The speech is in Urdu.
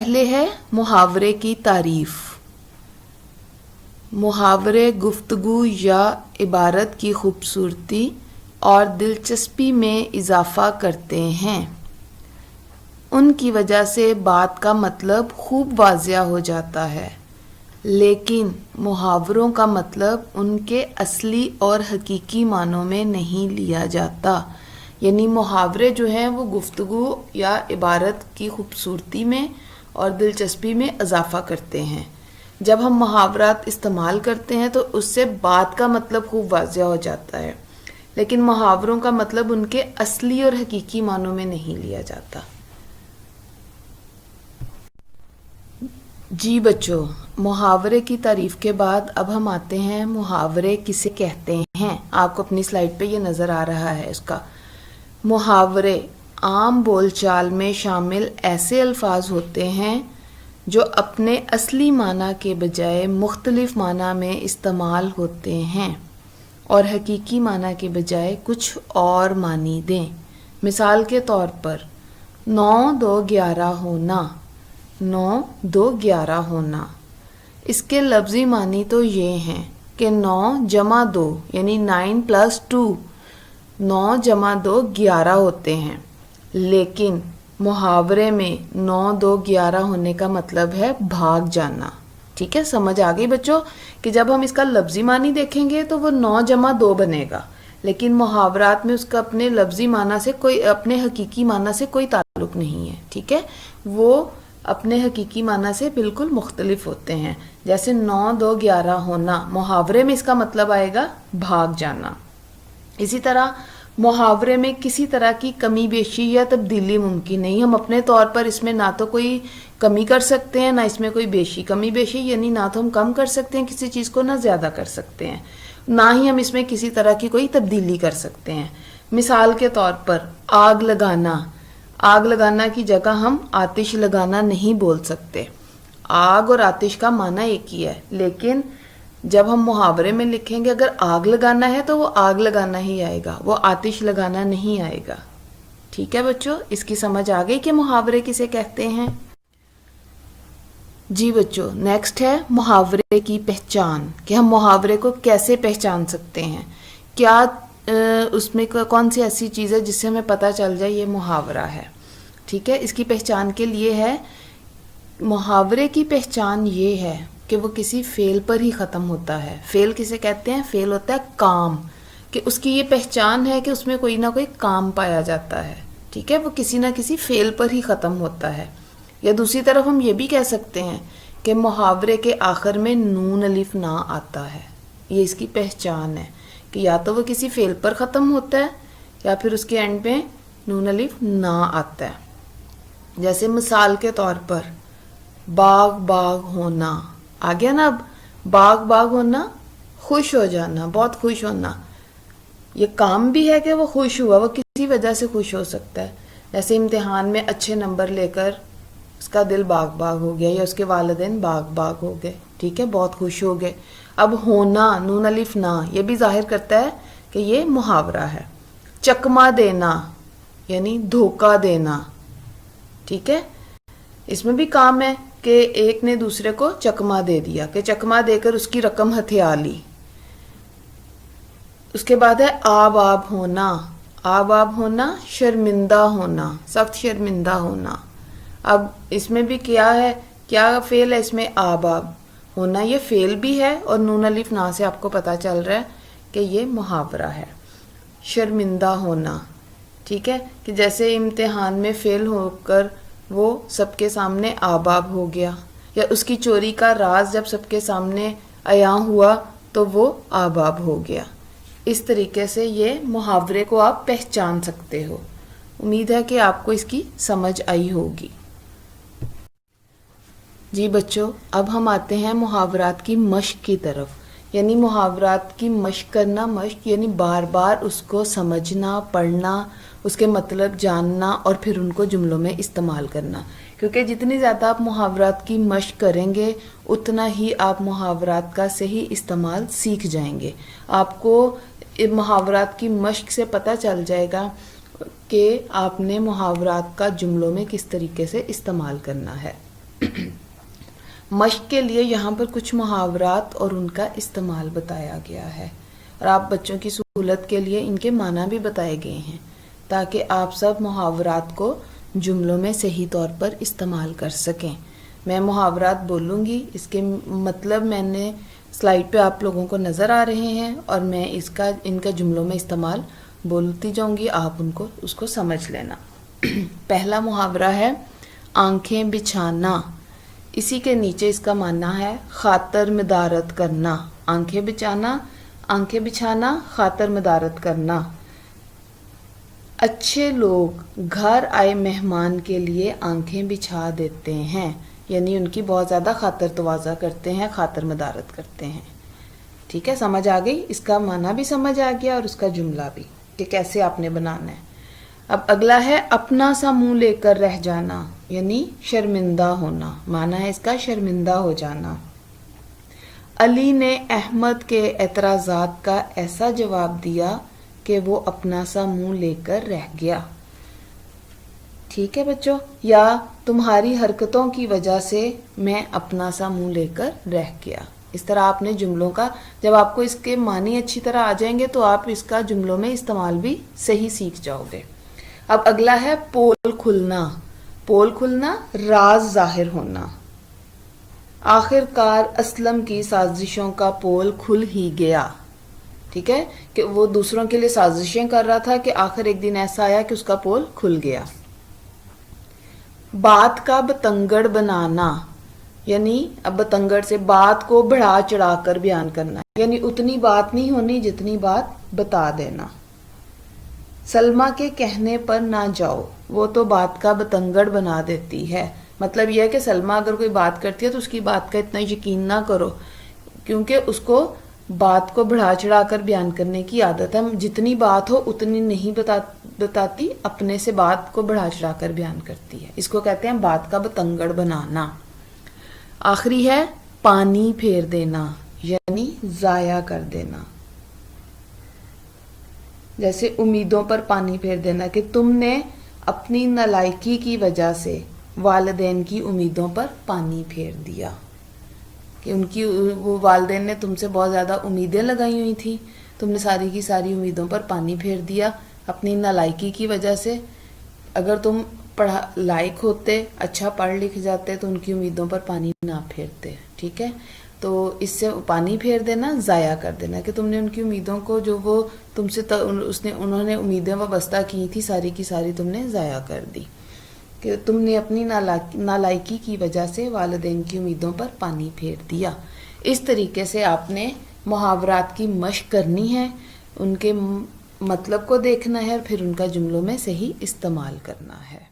پہلے ہے محاورے کی تعریف۔ محاورے گفتگو یا عبارت کی خوبصورتی اور دلچسپی میں اضافہ کرتے ہیں۔ ان کی وجہ سے بات کا مطلب خوب واضح ہو جاتا ہے، لیکن محاوروں کا مطلب ان کے اصلی اور حقیقی معنوں میں نہیں لیا جاتا۔ یعنی محاورے جو ہیں وہ گفتگو یا عبارت کی خوبصورتی میں اور دلچسپی میں اضافہ کرتے ہیں۔ جب ہم محاورات استعمال کرتے ہیں تو اس سے بات کا مطلب خوب واضح ہو جاتا ہے، لیکن محاوروں کا مطلب ان کے اصلی اور حقیقی معنوں میں نہیں لیا جاتا۔ جی بچوں، محاورے کی تعریف کے بعد اب ہم آتے ہیں محاورے کسے کہتے ہیں۔ آپ کو اپنی سلائیڈ پہ یہ نظر آ رہا ہے اس کا۔ محاورے عام بول چال میں شامل ایسے الفاظ ہوتے ہیں جو اپنے اصلی معنی کے بجائے مختلف معنی میں استعمال ہوتے ہیں اور حقیقی معنی کے بجائے کچھ اور معنی دیں۔ مثال کے طور پر 9 2 11 ہونا، 9 2 11 ہونا۔ اس کے لفظی معنی تو یہ ہیں کہ 9 جمع 2 یعنی 9 + 2، 9 جمع 2 11 ہوتے ہیں، لیکن محاورے میں 9 2 11 ہونے کا مطلب ہے بھاگ جانا۔ ٹھیک ہے، سمجھ آ گئی بچوں کہ جب ہم اس کا لفظی معنی دیکھیں گے تو وہ 9 جمع 2 بنے گا، لیکن محاورات میں اس کا اپنے لفظی معنی سے اپنے حقیقی معنی سے کوئی تعلق نہیں ہے۔ ٹھیک ہے، وہ اپنے حقیقی معنی سے بالکل مختلف ہوتے ہیں۔ جیسے 9 2 11 ہونا، محاورے میں اس کا مطلب آئے گا بھاگ جانا۔ اسی طرح محاورے میں کسی طرح کی کمی بیشی یا تبدیلی ممکن نہیں۔ ہم اپنے طور پر اس میں نہ تو کوئی کمی کر سکتے ہیں، نہ اس میں کوئی بیشی۔ کمی بیشی یعنی نہ تو ہم کم کر سکتے ہیں کسی چیز کو، نہ زیادہ کر سکتے ہیں، نہ ہی ہم اس میں کسی طرح کی کوئی تبدیلی کر سکتے ہیں۔ مثال کے طور پر آگ لگانا، آگ لگانا کی جگہ ہم آتش لگانا نہیں بول سکتے۔ آگ اور آتش کا معنی ایک ہی ہے، لیکن جب ہم محاورے میں لکھیں گے اگر آگ لگانا ہے تو وہ آگ لگانا ہی آئے گا، وہ آتش لگانا نہیں آئے گا۔ ٹھیک ہے بچوں، اس کی سمجھ آ گئی کہ محاورے کسے کہتے ہیں؟ جی بچوں، نیکسٹ ہے محاورے کی پہچان، کہ ہم محاورے کو کیسے پہچان سکتے ہیں، کیا اس میں کون سی ایسی چیز ہے جس سے ہمیں پتہ چل جائے یہ محاورہ ہے۔ ٹھیک ہے، اس کی پہچان کے لیے ہے، محاورے کی پہچان یہ ہے کہ وہ کسی فعل پر ہی ختم ہوتا ہے۔ فعل کسے کہتے ہیں؟ فعل ہوتا ہے کام، کہ اس کی یہ پہچان ہے کہ اس میں کوئی نہ کوئی کام پایا جاتا ہے۔ ٹھیک ہے، وہ کسی نہ کسی فعل پر ہی ختم ہوتا ہے۔ یا دوسری طرف ہم یہ بھی کہہ سکتے ہیں کہ محاورے کے آخر میں نون الف نہ آتا ہے، یہ اس کی پہچان ہے کہ یا تو وہ کسی فعل پر ختم ہوتا ہے یا پھر اس کے اینڈ میں نون الف نہ آتا ہے۔ جیسے مثال کے طور پر باغ باغ ہونا، آ گیا نا؟ اب باغ باغ ہونا، خوش ہو جانا، بہت خوش ہونا۔ یہ کام بھی ہے کہ وہ خوش ہوا، وہ کسی وجہ سے خوش ہو سکتا ہے۔ جیسے امتحان میں اچھے نمبر لے کر اس کا دل باغ باغ ہو گیا، یا اس کے والدین باغ باغ ہو گئے۔ ٹھیک ہے، بہت خوش ہو گئے۔ اب ہونا، نون الف نہ، یہ بھی ظاہر کرتا ہے کہ یہ محاورہ ہے۔ چکما دینا یعنی دھوکہ دینا۔ ٹھیک ہے، اس میں بھی کام ہے کہ ایک نے دوسرے کو چکما دے دیا، کہ چکما دے کر اس کی رقم ہتھیا لی۔ اس کے بعد ہے آب آب ہونا، آب آب ہونا، شرمندہ ہونا، سخت شرمندہ ہونا۔ اب اس میں بھی کیا ہے، کیا فعل ہے اس میں؟ آب آب ہونا، یہ فعل بھی ہے اور نون الف نا سے آپ کو پتا چل رہا ہے کہ یہ محاورہ ہے۔ شرمندہ ہونا، ٹھیک ہے، کہ جیسے امتحان میں فیل ہو کر وہ سب کے سامنے آب آب ہو گیا، یا اس کی چوری کا راز جب سب کے سامنے عیاں ہوا تو وہ آب آب ہو گیا۔ اس طریقے سے یہ محاورے کو آپ پہچان سکتے ہو۔ امید ہے کہ آپ کو اس کی سمجھ آئی ہوگی۔ جی بچوں، اب ہم آتے ہیں محاورات کی مشق کی طرف، یعنی محاورات کی مشق کرنا، مشق یعنی بار بار اس کو سمجھنا، پڑھنا، اس کے مطلب جاننا اور پھر ان کو جملوں میں استعمال کرنا، کیونکہ جتنی زیادہ آپ محاورات کی مشق کریں گے اتنا ہی آپ محاورات کا صحیح استعمال سیکھ جائیں گے۔ آپ کو محاورات کی مشق سے پتہ چل جائے گا کہ آپ نے محاورات کا جملوں میں کس طریقے سے استعمال کرنا ہے۔ مشق کے لیے یہاں پر کچھ محاورات اور ان کا استعمال بتایا گیا ہے، اور آپ بچوں کی سہولت کے لیے ان کے معنی بھی بتائے گئے ہیں تاکہ آپ سب محاورات کو جملوں میں صحیح طور پر استعمال کر سکیں۔ میں محاورات بولوں گی، اس کے مطلب میں نے سلائیڈ پہ آپ لوگوں کو نظر آ رہے ہیں، اور میں ان کا جملوں میں استعمال بولتی جاؤں گی، آپ اس کو سمجھ لینا۔ پہلا محاورہ ہے آنکھیں بچھانا، اسی کے نیچے اس کا معنی ہے خاطر مدارت کرنا۔ آنکھیں بچھانا خاطر مدارت کرنا۔ اچھے لوگ گھر آئے مہمان کے لیے آنکھیں بچھا دیتے ہیں، یعنی ان کی بہت زیادہ خاطر تواضع کرتے ہیں، خاطر مدارت کرتے ہیں۔ ٹھیک ہے، سمجھ آ گئی، اس کا معنی بھی سمجھ آ گیا اور اس کا جملہ بھی کہ کیسے آپ نے بنانا ہے۔ اب اگلا ہے اپنا سا منہ لے کر رہ جانا، یعنی شرمندہ ہونا، معنی ہے اس کا شرمندہ ہو جانا۔ علی نے احمد کے اعتراضات کا ایسا جواب دیا کہ وہ اپنا سا منہ لے کر رہ گیا۔ ٹھیک ہے بچوں، یا تمہاری حرکتوں کی وجہ سے میں اپنا سا منہ لے کر رہ گیا۔ اس طرح آپ نے جملوں کا، جب آپ کو اس کے معنی اچھی طرح آ جائیں گے تو آپ اس کا جملوں میں استعمال بھی صحیح سیکھ جاؤ گے۔ اب اگلا ہے پول کھلنا۔ پول کھلنا، راز ظاہر ہونا۔ آخر کار اسلم کی سازشوں کا پول کھل ہی گیا۔ ٹھیک ہے، کہ وہ دوسروں کے لیے سازشیں کر رہا تھا کہ آخر ایک دن ایسا آیا کہ اس کا پول کھل گیا۔ بات کا بتنگڑ بنانا، یعنی اب بتنگڑ سے بات کو بڑھا چڑھا کر بیان کرنا، یعنی اتنی بات نہیں ہونی جتنی بات بتا دینا۔ سلمہ کے کہنے پر نہ جاؤ، وہ تو بات کا بتنگڑ بنا دیتی ہے۔ مطلب یہ ہے کہ سلمہ اگر کوئی بات کرتی ہے تو اس کی بات کا اتنا یقین نہ کرو، کیونکہ اس کو بات کو بڑھا چڑھا کر بیان کرنے کی عادت ہے، جتنی بات ہو اتنی نہیں بتاتی، اپنے سے بات کو بڑھا چڑھا کر بیان کرتی ہے، اس کو کہتے ہیں بات کا بتنگڑ بنانا۔ آخری ہے پانی پھیر دینا، یعنی ضائع کر دینا، جیسے امیدوں پر پانی پھیر دینا کہ تم نے اپنی نالائکی کی وجہ سے والدین کی امیدوں پر پانی پھیر دیا، کہ وہ والدین نے تم سے بہت زیادہ امیدیں لگائی ہوئی تھیں، تم نے ساری کی ساری امیدوں پر پانی پھیر دیا اپنی نالائکی کی وجہ سے۔ اگر تم لائق ہوتے، اچھا پڑھ لکھ جاتے تو ان کی امیدوں پر پانی نہ پھیرتے۔ ٹھیک ہے، تو اس سے پانی پھیر دینا، ضائع کر دینا، کہ تم نے ان کی امیدوں کو، جو وہ تم سے انہوں نے امیدیں وابستہ کی تھی، ساری کی ساری تم نے ضائع کر دی، کہ تم نے اپنی نالائکی کی وجہ سے والدین کی امیدوں پر پانی پھیر دیا۔ اس طریقے سے آپ نے محاورات کی مشق کرنی ہے، ان کے مطلب کو دیکھنا ہے اور پھر ان کا جملوں میں صحیح استعمال کرنا ہے۔